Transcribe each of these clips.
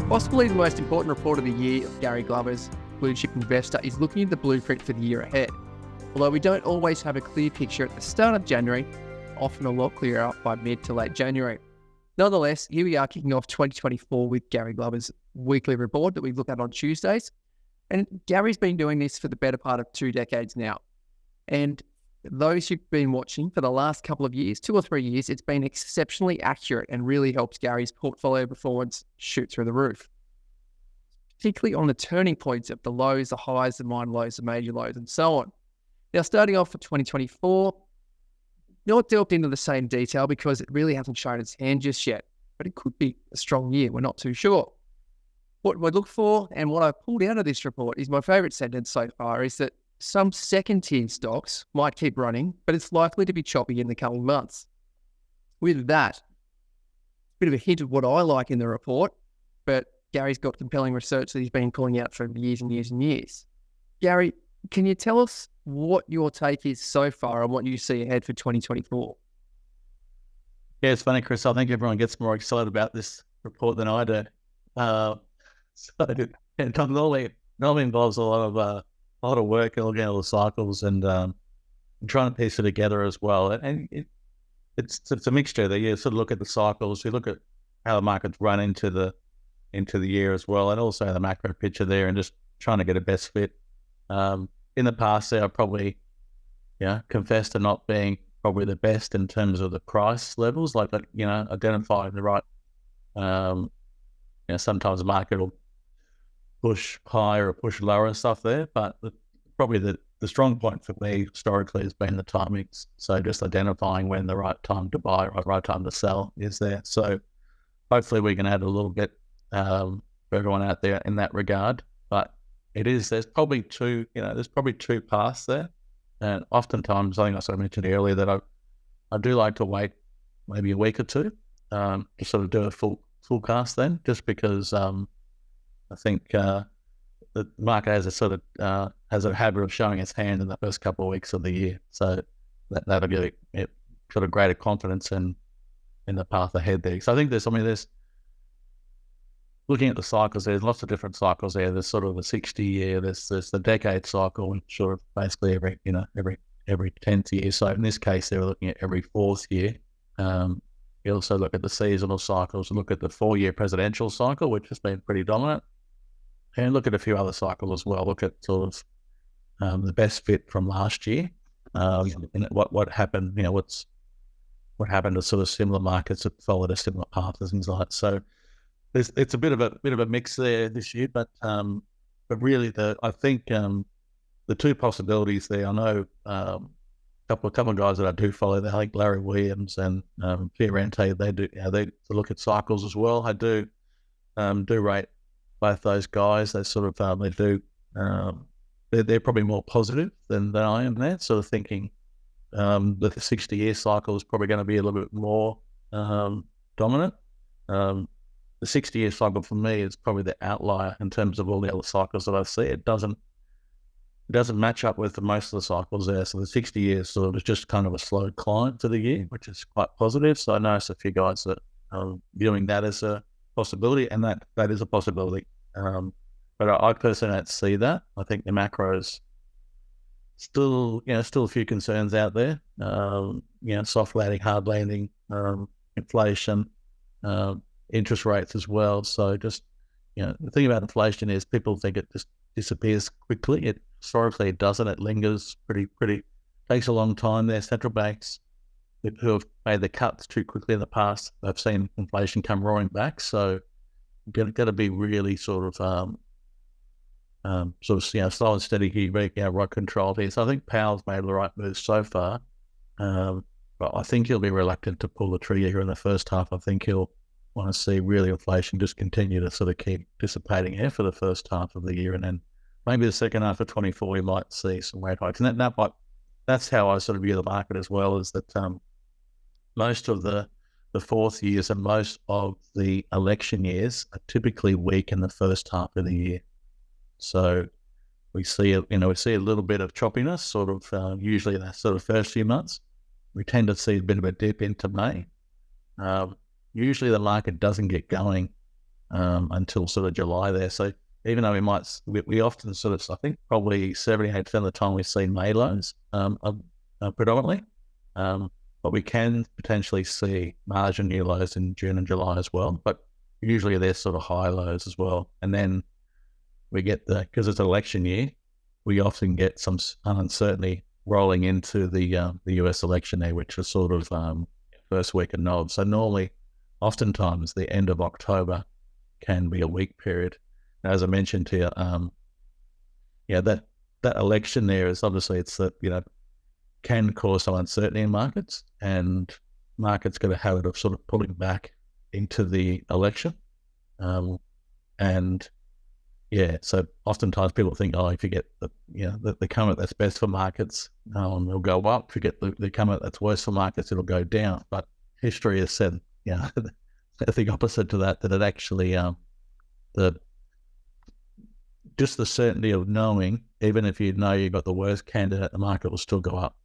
Possibly the most important report of the year of Gary Glover's Blue Chip Investor is looking at the blueprint for the year ahead. Although we don't always have a clear picture at the start of January, often a lot clearer by mid to late January. Nonetheless, here we are kicking off 2024 with Gary Glover's weekly report that we look at on Tuesdays. And Gary's been doing this for the better part of 2 decades now. And those who've been watching for the last couple of years, 2 or 3 years, it's been exceptionally accurate and really helps Gary's portfolio performance shoot through the roof. Particularly on the turning points of the lows, the highs, the minor lows, the major lows, and so on. Now, starting off for 2024, not delved into the same detail because it really hasn't shown its hand just yet, but it could be a strong year. We're not too sure. What we look for and what I pulled out of this report is my favourite sentence so far is that some second-tier stocks might keep running, but it's likely to be choppy in the coming months. With that, a bit of a hint of what I like in the report, but Gary's got compelling research that he's been pulling out for years and years and years. Gary, can you tell us what your take is so far and what you see ahead for 2024? Yeah, it's funny, Chris. I think everyone gets more excited about this report than I do. It normally involves a lot of work and looking at all the cycles and trying to piece it together as well. And it's a mixture there. You sort of look at the cycles, you look at how the markets run into the year as well, and also the macro picture there, and just trying to get a best fit. In the past, I probably, confessed to not being probably the best in terms of the price levels, like identifying the right. Sometimes the market will push higher or push lower and stuff there, but probably the strong point for me historically has been the timings. So just identifying when the right time to buy or right time to sell is there. So hopefully we can add a little bit for everyone out there in that regard. But there's probably two paths there. And oftentimes, I think I sort of mentioned earlier that I do like to wait maybe a week or two to sort of do a full cast then, just because I think the market has a habit of showing its hand in the first couple of weeks of the year. So that'll give it sort of greater confidence in the path ahead there. So I think there's looking at the cycles, there's lots of different cycles there. There's sort of a 60-year, there's the decade cycle, and sort of basically every 10th year. So in this case, they were looking at every 4th year. You also look at the seasonal cycles, look at the 4-year presidential cycle, which has been pretty dominant, and look at a few other cycles as well. Look at sort of the best fit from last year, and what happened. What happened to sort of similar markets that followed a similar path and things like that. So it's a bit of a mix there this year, but really I think the two possibilities there. I know a couple of guys that I do follow. They like Larry Williams and Pierre Rente. They look at cycles as well. I do rate both those guys. They sort of they're probably more positive than I am there. Sort of thinking that the 60-year cycle is probably going to be a little bit more dominant. The 60-year cycle for me is probably the outlier in terms of all the other cycles that I see. It doesn't match up with most of the cycles there. So the 60 years sort of is just kind of a slow climb for the year, which is quite positive. So I noticed a few guys that are viewing that as a possibility, and that is a possibility. But I personally don't see that. I think the macros still a few concerns out there. Soft landing, hard landing, inflation, interest rates as well. So just, the thing about inflation is people think it just disappears quickly. Historically, it doesn't. It lingers pretty, takes a long time there. Central banks who have made the cuts too quickly in the past, they've seen inflation come roaring back. So got to be really sort of slow and steady here, right control here. So I think Powell's made the right move so far, but I think he'll be reluctant to pull the trigger here in the first half. I think he'll want to see really inflation just continue to sort of keep dissipating here for the first half of the year, and then maybe the second half of 24 we might see some rate hikes. And that's how I sort of view the market as well, is that most of the 4th years and most of the election years are typically weak in the first half of the year. So we see a little bit of choppiness, sort of usually in that sort of first few months. We tend to see a bit of a dip into May. Usually the market doesn't get going until sort of July there. So even though we often sort of, I think probably 78% of the time we see May lows predominantly, but we can potentially see margin new lows in June and July as well. But usually they're sort of high lows as well. And then we get because it's an election year, we often get some uncertainty rolling into the US election there, which is sort of first week of November. So normally, oftentimes, the end of October can be a weak period. As I mentioned to you, that election there is obviously can cause some uncertainty in markets, and markets got a habit of sort of pulling back into the election, and so oftentimes people think, if you get the comment that's best for markets, it'll go up. If you get the comment that's worse for markets, it'll go down. But history has said, the opposite to that it actually just the certainty of knowing, even if you know you've got the worst candidate, the market will still go up.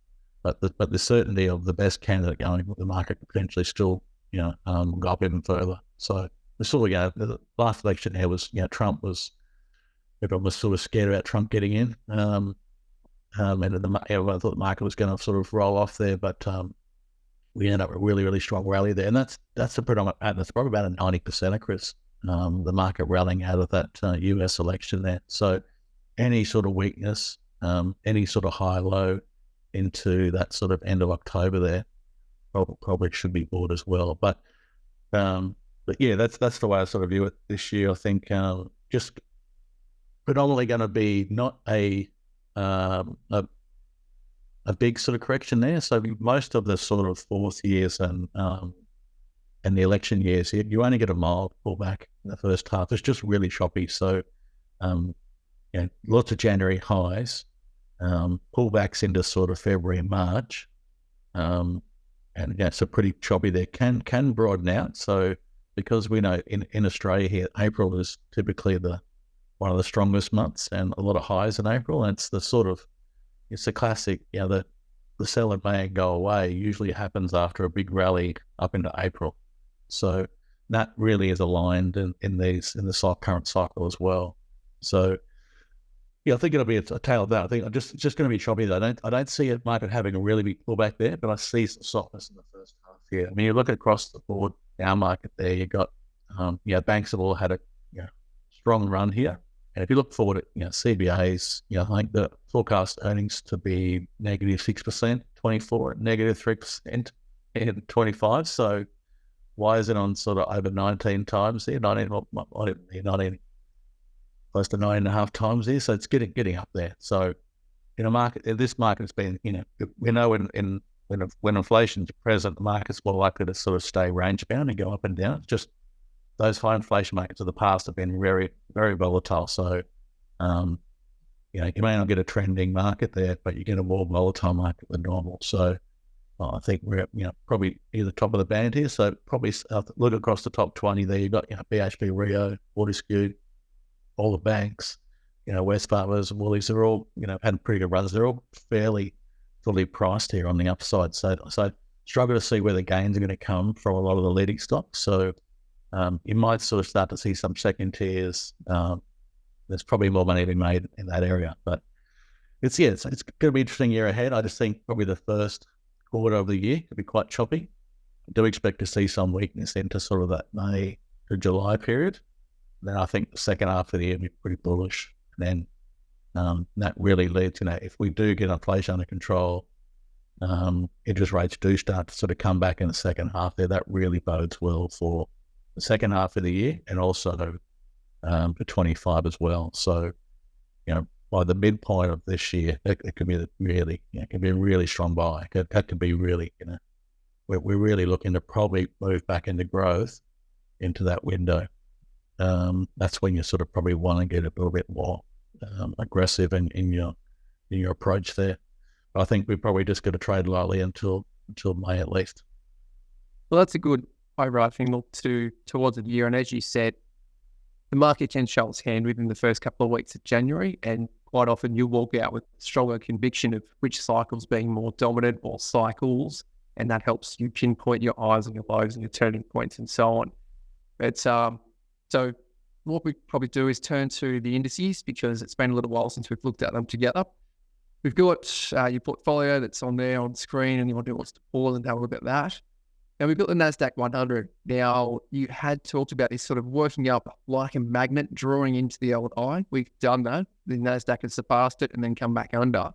But the certainty of the best candidate going, the market could potentially still, go up even further. So we saw, the last election here was, everyone was sort of scared about Trump getting in. And everyone thought the market was going to sort of roll off there, but we ended up with a really, really strong rally there. And that's a predominant, that's probably about a 90%, Chris, the market rallying out of that US election there. So any sort of weakness, any sort of high low into that sort of end of October there probably should be bought as well. But yeah, that's the way I sort of view it this year. I think just predominantly going to be not a big sort of correction there. So most of the sort of fourth years and the election years, you only get a mild pullback in the first half. It's just really choppy. So lots of January highs, pullbacks into sort of February and March, and so pretty choppy there. Can broaden out. So because we know in Australia here, April is typically one of the strongest months, and a lot of highs in April. And it's the classic, the sell in May and go away usually happens after a big rally up into April. So that really is aligned in the current cycle as well. So I think it'll be a tale of that. I think it's just going to be choppy. I don't see a market having a really big pullback there, but I see some softness in the first half here. I mean, you look across the board, our market there, you got banks have all had a strong run here. And if you look forward at CBA's, I think the forecast earnings to be negative 6%, 24, negative 3% in 25. So why is it on sort of over 19 times there? 19, close to 9.5 times there. So it's getting up there. So in a market, this market's been, we know when inflation's present, the market's more likely to sort of stay range bound and go up and down. It's just those high inflation markets of the past have been very, very volatile. So, you may not get a trending market there, but you get a more volatile market than normal. So I think we're, probably near the top of the band here. So probably look across the top 20 there. You've got, BHP, Rio, Fortescue, all the banks, Wesfarmers and Woolies are all, had pretty good runs. They're all fairly fully priced here on the upside. So struggle to see where the gains are going to come from a lot of the leading stocks. So you might sort of start to see some second tiers. There's probably more money to be made in that area, but it's going to be an interesting year ahead. I just think probably the first quarter of the year could be quite choppy. I do expect to see some weakness into sort of that May to July period. Then I think the second half of the year will be pretty bullish. And then that really leads, if we do get inflation under control, interest rates do start to sort of come back in the second half there. That really bodes well for the second half of the year and also for 25 as well. So, by the midpoint of this year, it could be a really strong buy. That could be really, we're really looking to probably move back into growth into that window. That's when you sort of probably want to get a little bit more aggressive in your approach there. But I think we're probably just going to trade lightly until May at least. Well, that's a good overarching look towards the year. And as you said, the market can show its hand within the first couple of weeks of January, and quite often you'll walk out with stronger conviction of which cycle's being more dominant or cycles, and that helps you pinpoint your highs and your lows and your turning points and so on. But So what we probably do is turn to the indices because it's been a little while since we've looked at them together. We've got your portfolio that's on there on screen, and anyone who wants to pause and have a look at that. And we've got the NASDAQ 100. Now, you had talked about this sort of working up like a magnet, drawing into the old eye. We've done that. The NASDAQ has surpassed it and then come back under.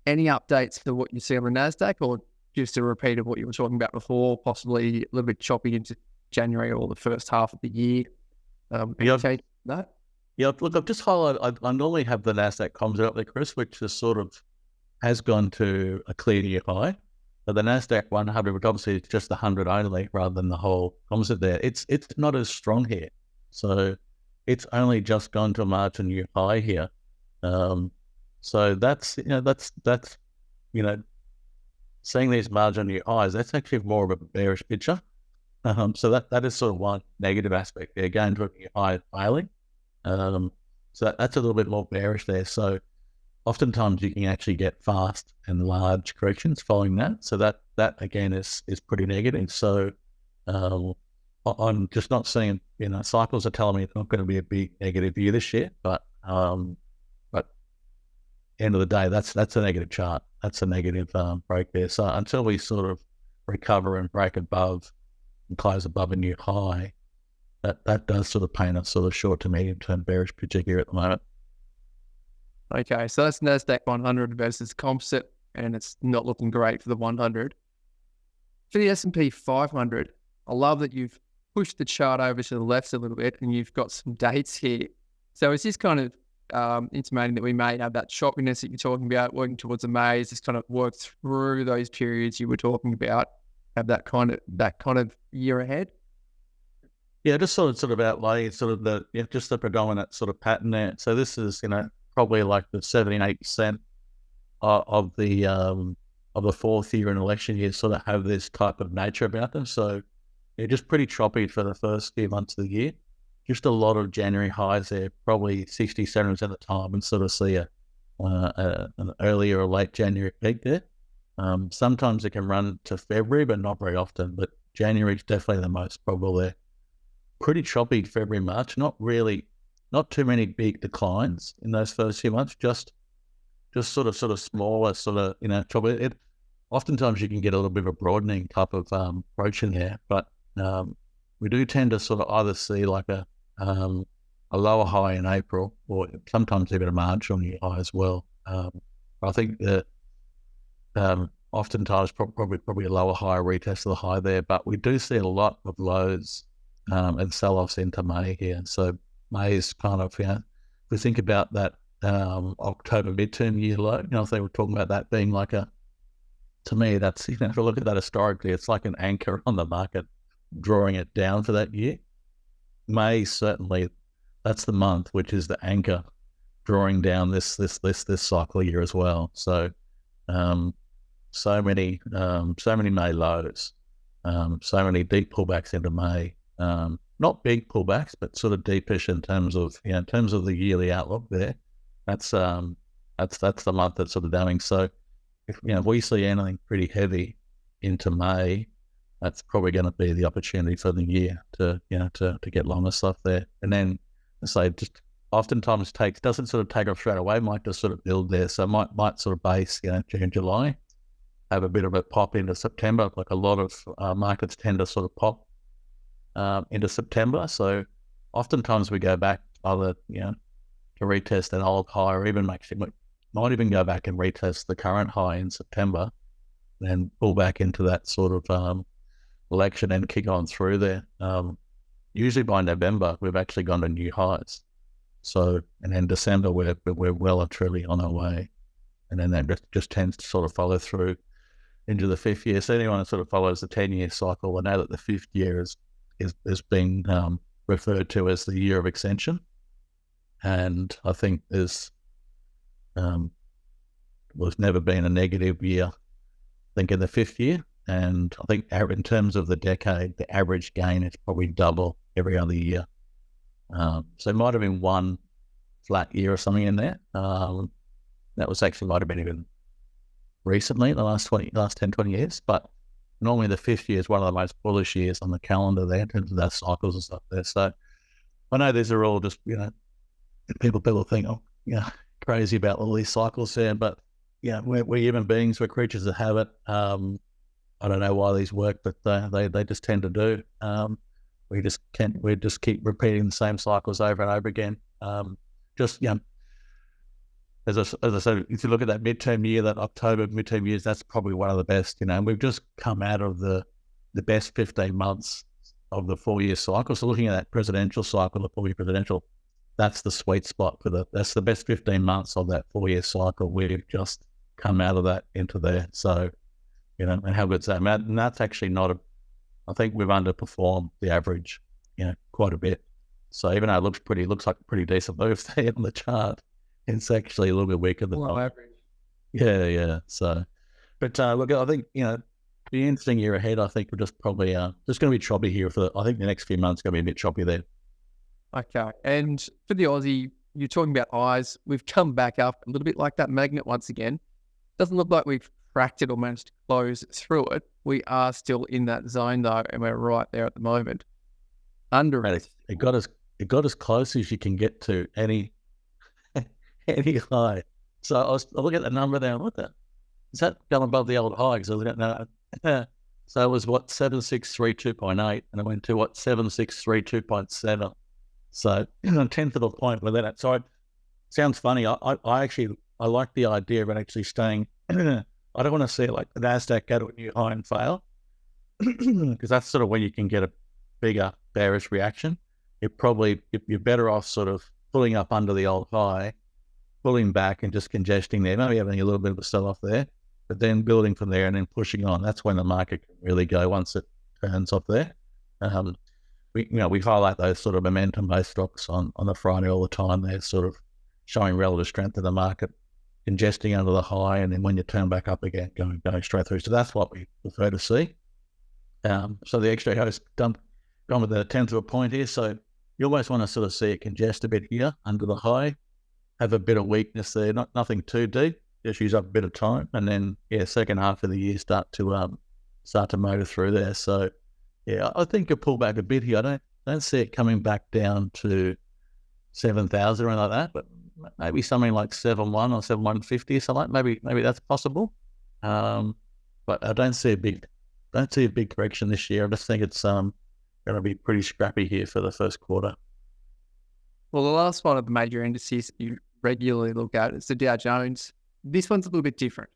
Any updates to what you see on the NASDAQ, or just a repeat of what you were talking about before, possibly a little bit choppy into January or the first half of the year? Yeah. That? Yeah, look, I've just highlighted, I normally have the NASDAQ comms out there, Chris, which is sort of has gone to a clear year high. But the NASDAQ 100, which obviously is just the 100 only rather than the whole composite there, it's not as strong here. So it's only just gone to a margin year high here. So that's seeing these margin year highs, that's actually more of a bearish picture. So that is sort of one negative aspect there, going to a year high failing. So that's a little bit more bearish there. So oftentimes you can actually get fast and large corrections following that. So that again is pretty negative. So I'm just not seeing, cycles are telling me it's not going to be a big negative year this year, but end of the day, that's a negative chart. That's a negative break there. So until we sort of recover and break above and close above a new high, that does sort of paint a sort of short to medium term bearish picture here at the moment. Okay, so that's NASDAQ 100 versus composite, and it's not looking great for the 100. For the S&P 500, I love that you've pushed the chart over to the left a little bit, and you've got some dates here. So is this kind of intimating that we may have that choppiness that you're talking about, working towards a maze, just kind of work through those periods you were talking about, have that kind of year ahead? Yeah, just sort of outlaying sort of just the predominant sort of pattern there. So this is, probably like the 78% of the fourth year and election years sort of have this type of nature about them. So yeah, just pretty choppy for the first few months of the year. Just a lot of January highs there, probably 60-70% of the time, and sort of see an early or a late January peak there. Sometimes it can run to February, but not very often. But January is definitely the most probable there. Pretty choppy February, March. Not too many big declines in those first few months. Just sort of smaller, choppy. Oftentimes you can get a little bit of a broadening type of approach in there, but we do tend to sort of either see like a lower high in April, or sometimes even a marginal new high as well. I think that oftentimes probably a lower high retest of the high there, but we do see a lot of lows and sell-offs into May here. So May is kind of, if we think about that October midterm year low, I think we're talking about that being like to me, that's, if we look at that historically, it's like an anchor on the market, drawing it down for that year. May, certainly, that's the month, which is the anchor, drawing down this cycle year as well. So, so many May lows, so many deep pullbacks into May. Not big pullbacks, but sort of deepish in terms of the yearly outlook there. That's the month that's sort of doing. So if we see anything pretty heavy into May, that's probably going to be the opportunity for the year to get longer stuff there. And then just oftentimes doesn't sort of take off straight away, might just sort of build there. So might sort of base June, July, have a bit of a pop into September. Like a lot of markets tend to sort of pop into September. So oftentimes we go back either, to retest an old high, or even might even go back and retest the current high in September, then pull back into that sort of election and kick on through there. Usually by November, we've actually gone to new highs. So, and then December, we're well and truly on our way. And then that just tends to sort of follow through into the fifth year. So anyone that sort of follows the 10-year cycle will know that the fifth year is being referred to as the year of extension. And I think there's never been a negative year, I think, in the fifth year. And I think in terms of the decade, the average gain is probably double every other year. So it might have been one flat year or something in there. That was actually might have been even recently, the last 10, 20 years. But normally the fifth year is one of the most bullish years on the calendar there in terms of those cycles and stuff there. So I know these are all just, people think, oh, crazy about all these cycles there, but we're human beings, we're creatures of habit. I don't know why these work, but they just tend to do. We just keep repeating the same cycles over and over again. As I said, if you look at that midterm year, that October midterm years, that's probably one of the best. And we've just come out of the best 15 months of the 4-year cycle. So looking at that presidential cycle, the 4-year presidential, that's the sweet spot that's the best 15 months of that 4-year cycle. We've just come out of that into there. So, and how good's that? And that's actually I think we've underperformed the average, quite a bit. So even though it looks like a pretty decent move there on the chart, it's actually a little bit weaker than average. Yeah. So, but look, I think, the interesting year ahead, I think we're just probably just going to be choppy here I think the next few months going to be a bit choppy there. Okay. And for the Aussie, you're talking about highs. We've come back up a little bit like that magnet once again. Doesn't look like we've cracked it or managed to close through it. We are still in that zone though, and we're right there at the moment. Under it. It got as close as you can get to any high. So I look at the number there. What is that going above the old high? Because I don't know. So it was 7632.8, and it went to 7632.7. So a tenth of a point with that. So it sounds funny. I actually like the idea of it actually staying. I don't want to see it like the NASDAQ go to a new high and fail, because that's sort of when you can get a bigger bearish reaction. You're better off sort of pulling up under the old high, pulling back and just congesting there, maybe having a little bit of a sell-off there, but then building from there and then pushing on. That's when the market can really go once it turns off there. We highlight those sort of momentum-based stocks on the Friday all the time. They're sort of showing relative strength in the market, congesting under the high, and then when you turn back up again, going straight through. So that's what we prefer to see. So the extra host gone with the tenth of a point here. So you always want to sort of see it congest a bit here under the high, have a bit of weakness there, nothing too deep, just use up a bit of time, and then second half of the year start to motor through there. So I think you'll pull back a bit here. I don't see it coming back down to 7,000 or anything like that, but maybe something like 7,1 or 7,150 or something. Maybe that's possible. But I don't see a big correction this year. I just think it's going to be pretty scrappy here for the first quarter. Well, the last one of the major indices that you regularly look at is the Dow Jones. This one's a little bit different.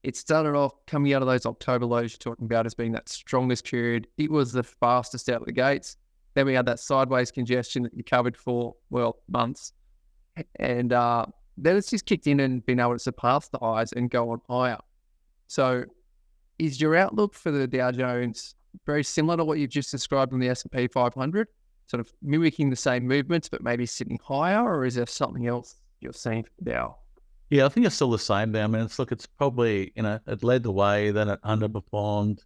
It started off coming out of those October lows you're talking about as being that strongest period. It was the fastest out of the gates. Then we had that sideways congestion that you covered for, months. And then it's just kicked in and been able to surpass the highs and go on higher. So is your outlook for the Dow Jones very similar to what you've just described in the S&P 500, sort of mimicking the same movements but maybe sitting higher, or is there something else you're seeing for Dow? Yeah, I think it's still the same there. I mean, it's probably, it led the way, then it underperformed,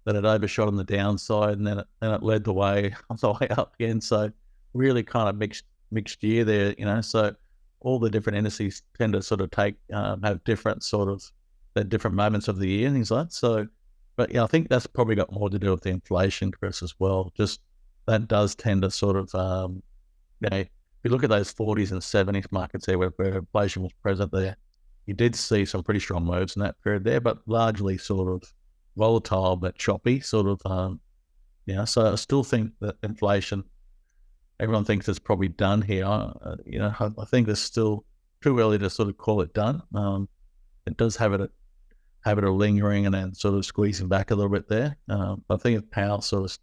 then it overshot on the downside, and then it led the way on the way up again. So really kind of mixed year there, so all the different indices tend to sort of have different sort of the different moments of the year and things like that. So, but I think that's probably got more to do with the inflation, Chris, as well. Just that does tend to sort of, if you look at those 40s and 70s markets there where inflation was present there, you did see some pretty strong moves in that period there, but largely sort of volatile but choppy sort of, so I still think that inflation, everyone thinks it's probably done here. I think it's still too early to sort of call it done. It does have it lingering and then sort of squeezing back a little bit there. I think if Powell sort of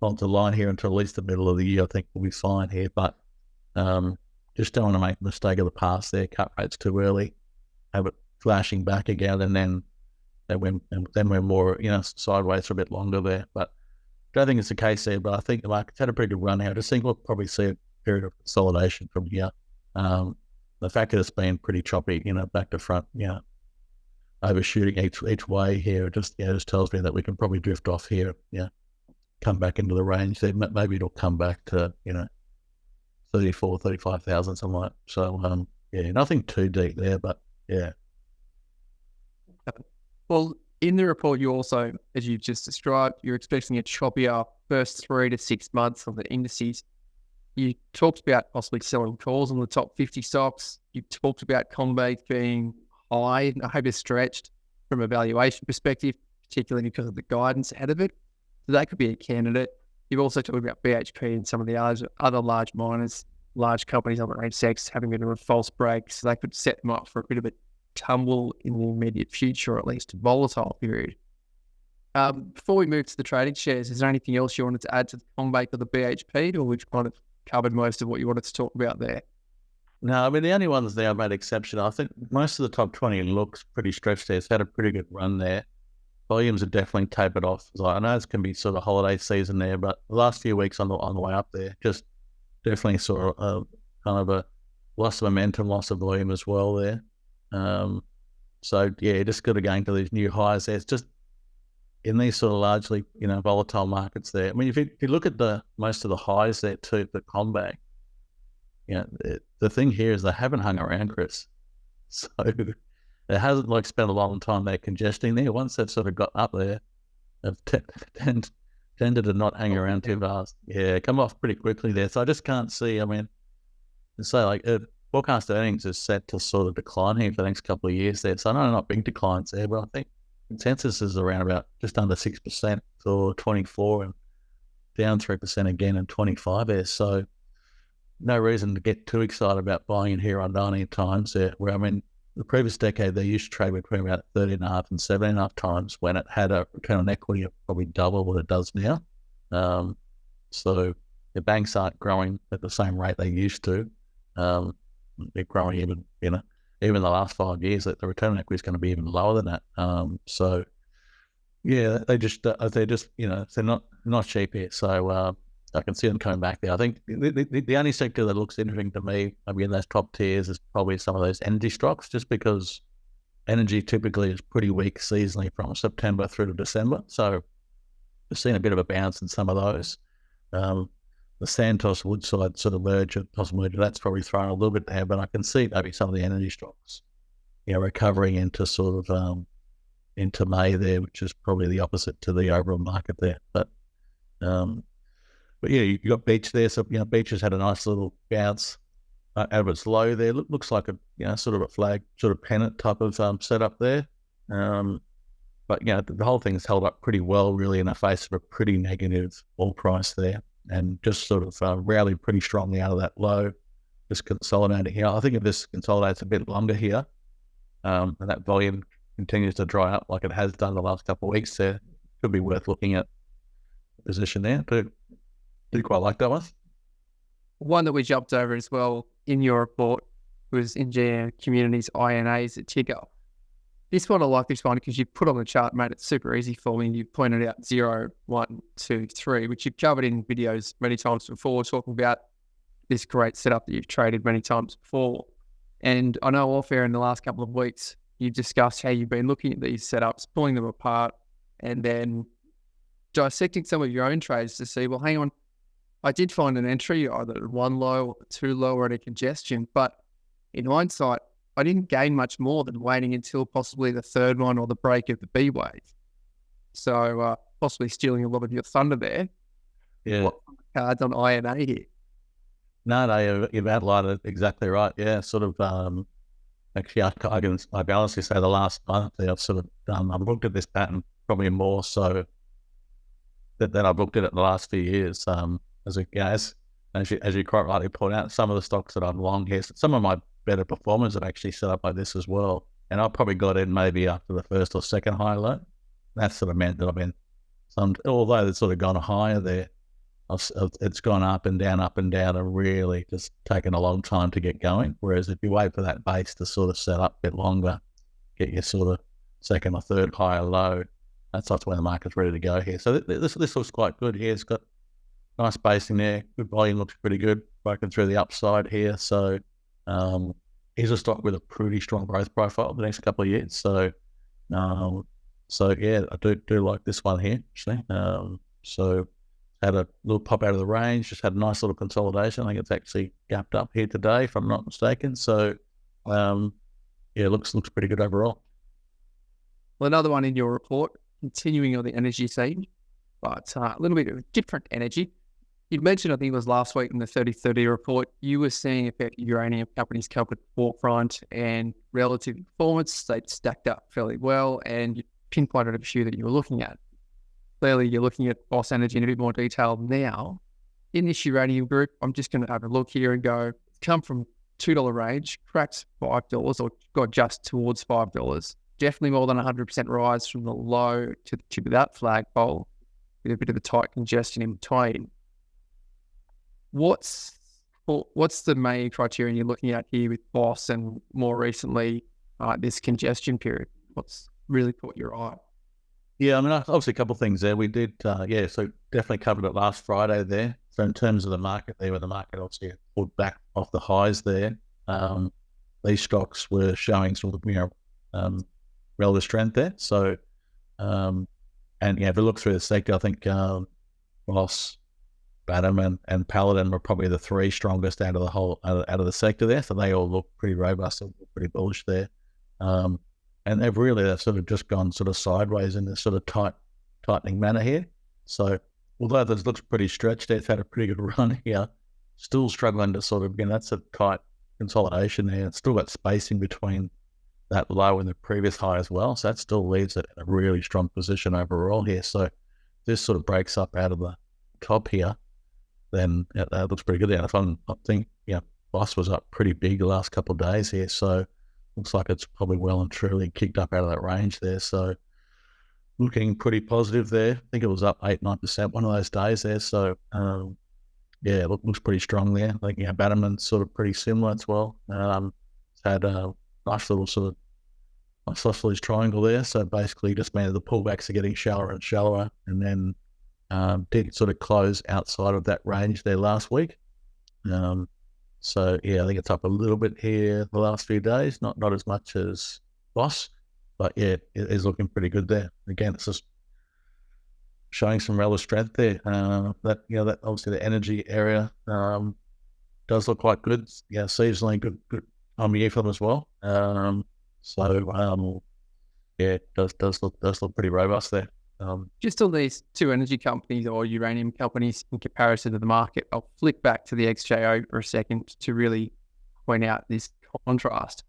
holds the line here until at least the middle of the year, I think we'll be fine here. But just don't want to make the mistake of the past there. Cut rates too early, have it flashing back again, and then we're more sideways for a bit longer there. But I don't think it's the case there. But I think the market's had a pretty good run here. I just think we'll probably see a period of consolidation from here. The fact that it's been pretty choppy, back to front, overshooting each way here, just tells me that we can probably drift off here. Come back into the range there. Maybe it'll come back to 34, 35,000, something like that. So, nothing too deep there, but yeah. Well, in the report, you also, as you've just described, you're expecting a choppier first 3 to 6 months of the indices. You talked about possibly selling calls on the top 50 stocks. You talked about Combank being high and overstretched from a valuation perspective, particularly because of the guidance ahead of it. So that could be a candidate. You've also talked about BHP and some of the other large miners, large companies on the ASX having a bit of a false break. So they could set them up for a bit of a tumble in the immediate future, or at least a volatile period. Before we move to the trading shares, is there anything else you wanted to add to the Combank or the BHP, or we've kind of covered most of what you wanted to talk about there? No, I mean, the only ones there I made exception. I think most of the top 20 looks pretty stretched there. It's had a pretty good run there. Volumes are definitely tapered off. So I know it's going to be sort of holiday season there, but the last few weeks on the way up there, just definitely sort of kind of a loss of momentum, loss of volume as well there. So yeah, just got to go into these new highs there. It's just in these sort of largely, volatile markets there. I mean, if you look at most of the highs there too, the Combank, the thing here is they haven't hung around, Chris. So it hasn't spent a long time there congesting there. Once they've sort of got up there, they've tended to not hang around too fast. Yeah, come off pretty quickly there. So I just can't see. I mean, forecast earnings is set to sort of decline here for the next couple of years there. So I know not big declines there, but I think consensus is around about just under 6% for 24 and down 3% again in 25 there. So no reason to get too excited about buying in here on 19 times there, where, I mean, the previous decade, they used to trade between about 13.5 and 17.5 times when it had a return on equity of probably double what it does now. So the banks aren't growing at the same rate they used to. They're growing even the last 5 years, that the return on equity is going to be even lower than that. So yeah, they're not cheap here. So I can see them coming back there. I think the only sector that looks interesting to me, maybe in those top tiers, is probably some of those energy stocks, just because energy typically is pretty weak seasonally from September through to December. So we've seen a bit of a bounce in some of those. The Santos Woodside sort of merger, that's probably thrown a little bit there, but I can see maybe some of the energy stocks, recovering into sort of into May there, which is probably the opposite to the overall market there. But yeah, you got Beach there. So, Beach has had a nice little bounce out of its low there. Looks like a, sort of a flag, sort of pennant type of setup there. But, the whole thing's held up pretty well, really, in the face of a pretty negative oil price there, and just sort of rallied pretty strongly out of that low, just consolidating here. I think if this consolidates a bit longer here, and that volume continues to dry up like it has done the last couple of weeks there, could be worth looking at the position there. But did quite like that one. One that we jumped over as well in your report was NGM Communities INAs at ticker. This one, I like this one because you put on the chart, made it super easy for me. You pointed out 0, 1, 2, 3, which you've covered in videos many times before, talking about this great setup that you've traded many times before. And I know off air in the last couple of weeks, you've discussed how you've been looking at these setups, pulling them apart, and then dissecting some of your own trades to see, well, hang on, I did find an entry either at 1 low or 2 low or at a congestion, but in hindsight, I didn't gain much more than waiting until possibly the third one or the break of the B wave. So possibly stealing a lot of your thunder there. Yeah. What cards on INA here? No, you've outlined it exactly right. Yeah, sort of. Actually, I can honestly say the last month I've sort of I've looked at this pattern probably more so than I've looked at it in the last few years. As you quite rightly point out, some of the stocks that I'm long here, some of my better performers have actually set up like this as well. And I probably got in maybe after the first or second high low. That sort of meant that I've been although it's sort of gone higher there, it's gone up and down and really just taken a long time to get going. Whereas if you wait for that base to sort of set up a bit longer, get your sort of second or third higher low, that's when the market's ready to go here. So this looks quite good here. It's got nice basing there. Good volume, looks pretty good. Broken through the upside here. So here's a stock with a pretty strong growth profile the next couple of years. So yeah, I do like this one here actually. So had a little pop out of the range, just had a nice little consolidation. I think it's actually gapped up here today, if I'm not mistaken. So yeah, looks pretty good overall. Well, another one in your report, continuing on the energy theme, but a little bit of different energy. You mentioned, I think it was last week in the 30/30 report, you were seeing effective uranium companies come at the forefront and relative performance, they'd stacked up fairly well, and you pinpointed a few that you were looking at. Clearly, you're looking at Boss Energy in a bit more detail now. In this uranium group, I'm just going to have a look here and go, it's come from $2 range, cracked $5 or got just towards $5. Definitely more than 100% rise from the low to the tip of that flagpole with a bit of a tight congestion in between. What's the main criterion you're looking at here with Boss and more recently this congestion period? What's really caught your eye? Yeah, I mean, obviously a couple of things there. We did, so definitely covered it last Friday there. So in terms of the market there, where the market obviously pulled back off the highs there, these stocks were showing sort of, relative strength there. So, if we look through the sector, I think Boss, Bannerman and Paladin were probably the three strongest out of the sector there. So they all look pretty robust and pretty bullish there. And they've sort of just gone sort of sideways in this sort of tightening manner here. So although this looks pretty stretched, it's had a pretty good run here, still struggling to sort of, that's a tight consolidation there. It's still got spacing between that low and the previous high as well. So that still leaves it in a really strong position overall here. So this sort of breaks up out of the top here, then that looks pretty good there. I think, Boss was up pretty big the last couple of days here. So looks like it's probably well and truly kicked up out of that range there. So looking pretty positive there. I think it was up 8-9% one of those days there. So, it looks pretty strong there. I think, Bannerman's sort of pretty similar as well. It's had a nice little isosceles triangle there. So basically just means the pullbacks are getting shallower and shallower, and then did sort of close outside of that range there last week. So, I think it's up a little bit here the last few days, not as much as Boss, but it is looking pretty good there. Again, it's just showing some relative strength there. That obviously the energy area does look quite good. Seasonally good time of year for them as well. It does look pretty robust there. Just on these two energy companies or uranium companies in comparison to the market, I'll flick back to the XJO for a second to really point out this contrast.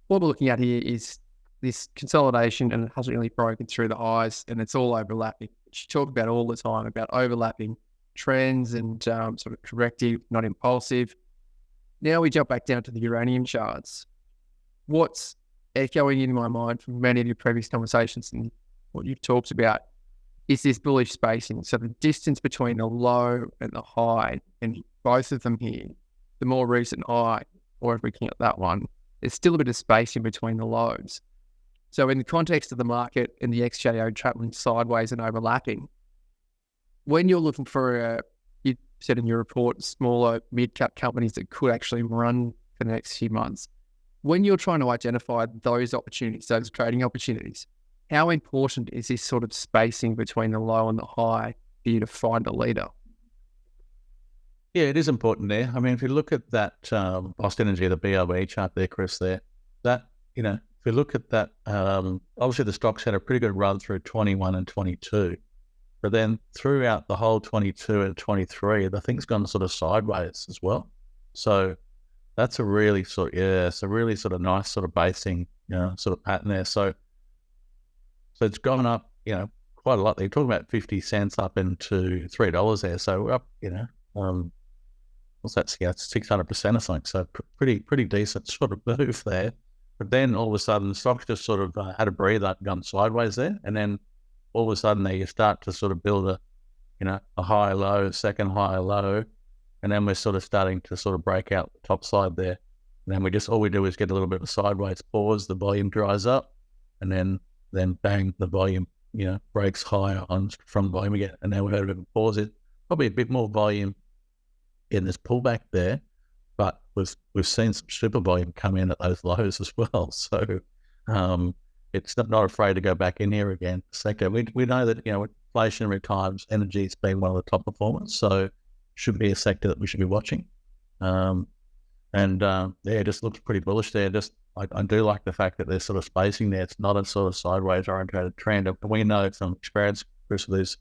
What we're looking at here is this consolidation, and it hasn't really broken through the highs, and it's all overlapping, which you talk about all the time, about overlapping trends and sort of corrective, not impulsive. Now we jump back down to the uranium charts. What's echoing in my mind from many of your previous conversations and what you've talked about is this bullish spacing. So the distance between the low and the high, and both of them here, the more recent high, or if we count that one, there's still a bit of spacing between the lows. So in the context of the market and the XJO traveling sideways and overlapping, when you're looking for, you said in your report, smaller mid-cap companies that could actually run for the next few months, when you're trying to identify those opportunities, those trading opportunities, how important is this sort of spacing between the low and the high for you to find a leader? Yeah, it is important there. I mean, if you look at that Boss Energy, the BLE chart there, Chris, there, that, if you look at that, obviously the stocks had a pretty good run through 21 and 22, but then throughout the whole 22 and 23, the thing's gone sort of sideways as well. So that's a really sort of nice sort of basing, sort of pattern there. So it's gone up, quite a lot. They're talking about 50 cents up into $3 there. So we're up, what's that? It's 600% or something. So pretty decent sort of move there. But then all of a sudden, the stocks just sort of had a breather, gone sideways there. And then all of a sudden, you start to sort of build a high low, second high low. And then we're sort of starting to sort of break out the top side there. And then all we do is get a little bit of a sideways pause, the volume dries up, and then bang, the volume, breaks higher from volume again. And now we've had a bit of a pause. It probably a bit more volume in this pullback there, but we've seen some super volume come in at those lows as well. So it's not afraid to go back in here again. Sector, we know that, inflationary times, energy has been one of the top performers, so should be a sector that we should be watching. It just looks pretty bullish there. I do like the fact that there's sort of spacing there. It's not a sort of sideways oriented trend. And we know from experience, Chris, with these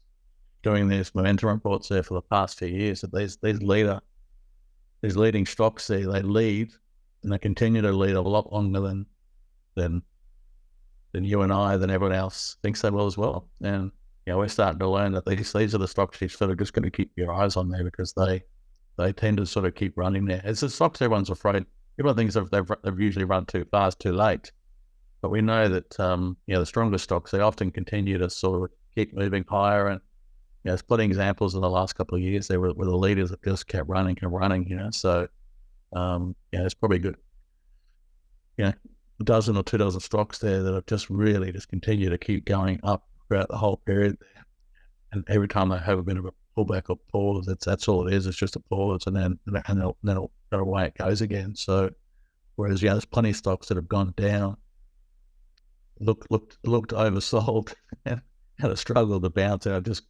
doing these momentum reports there for the past few years, that these leading stocks there, they lead, and they continue to lead a lot longer than you and I, than everyone else thinks they will as well. And we're starting to learn that these are the stocks you're sort of just going to keep your eyes on there, because they tend to sort of keep running there. It's the stocks everyone's afraid. Everyone thinks they've usually run too fast, too late. But we know that the stronger stocks, they often continue to sort of keep moving higher. And there's plenty of examples in the last couple of years there where the leaders have just kept running. So it's probably good. A dozen or 2 dozen stocks there that have just really just continue to keep going up throughout the whole period there. And every time they have a bit of a pullback or pause, that's all it is. It's just a pause, and then away it goes again. So whereas there's plenty of stocks that have gone down, looked oversold, and had a struggle to bounce out, just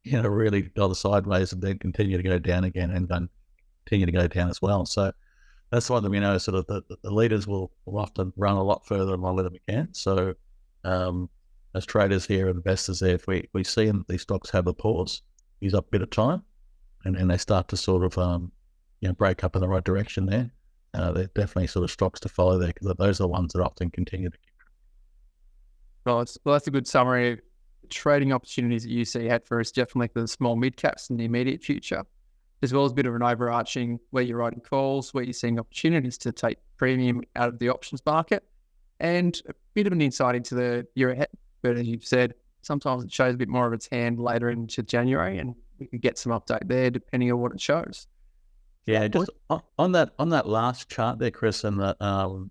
really go sideways and then continue to go down again, and then continue to go down as well. So that's why we know sort of the leaders will often run a lot further and longer than we can. So as traders here, investors there, if we see these stocks have a pause, use up a bit of time, and they start to sort of break up in the right direction there, they're definitely sort of stocks to follow there, because those are the ones that often continue to keep. Well, that's a good summary of trading opportunities that you see ahead for us, definitely for the small mid caps in the immediate future, as well as a bit of an overarching where you're writing calls, where you're seeing opportunities to take premium out of the options market, and a bit of an insight into the year ahead. But as you've said, sometimes it shows a bit more of its hand later into January, and we can get some update there depending on what it shows. Yeah, just on that last chart there, Chris, and the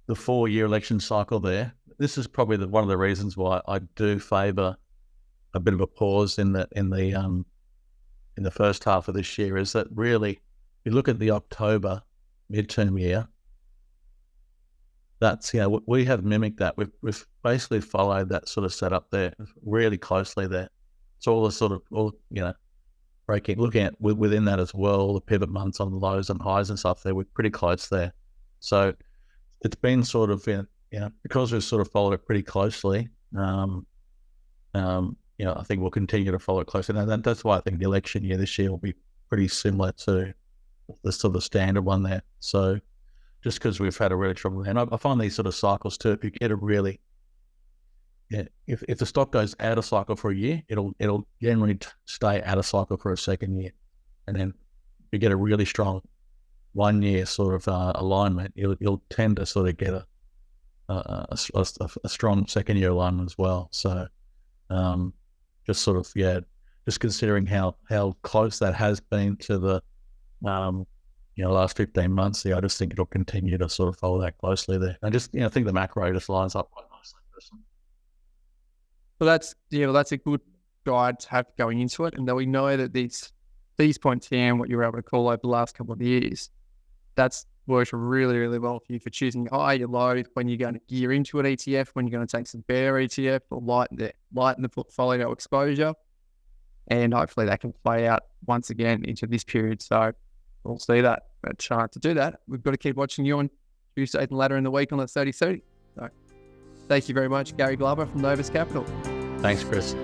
4-year election cycle there, this is probably one of the reasons why I do favour a bit of a pause in the first half of this year, is that really, if you look at the October midterm year, that's, we have mimicked that. We've basically followed that sort of setup there really closely there. It's all the sort of, looking at within that as well, the pivot months on the lows and highs and stuff there, we're pretty close there. So it's been sort of, because we've sort of followed it pretty closely, I think we'll continue to follow it closely. And that's why I think the election year this year will be pretty similar to the sort of standard one there. So just because we've had a really strong, and I find these sort of cycles too, if you get a really, if the stock goes out of cycle for a year, it'll generally stay out of cycle for a second year. And then if you get a really strong 1 year sort of alignment, you'll tend to sort of get a strong second year alignment as well. So just sort of, just considering how close that has been to the last 15 months there, I just think it'll continue to sort of follow that closely there. I just think the macro just lines up quite nicely. Well, that's a good guide to have going into it, and that we know that these points here and what you were able to call over the last couple of years, that's worked really, really well for you for choosing your high, your low, when you're going to gear into an ETF, when you're going to take some bear ETF or lighten the portfolio exposure, and hopefully that can play out once again into this period. So we'll see that. But to do that, we've got to keep watching you on Tuesday and later in the week on the 30-30. So thank you very much, Gary Glover from Novus Capital. Thanks, Chris.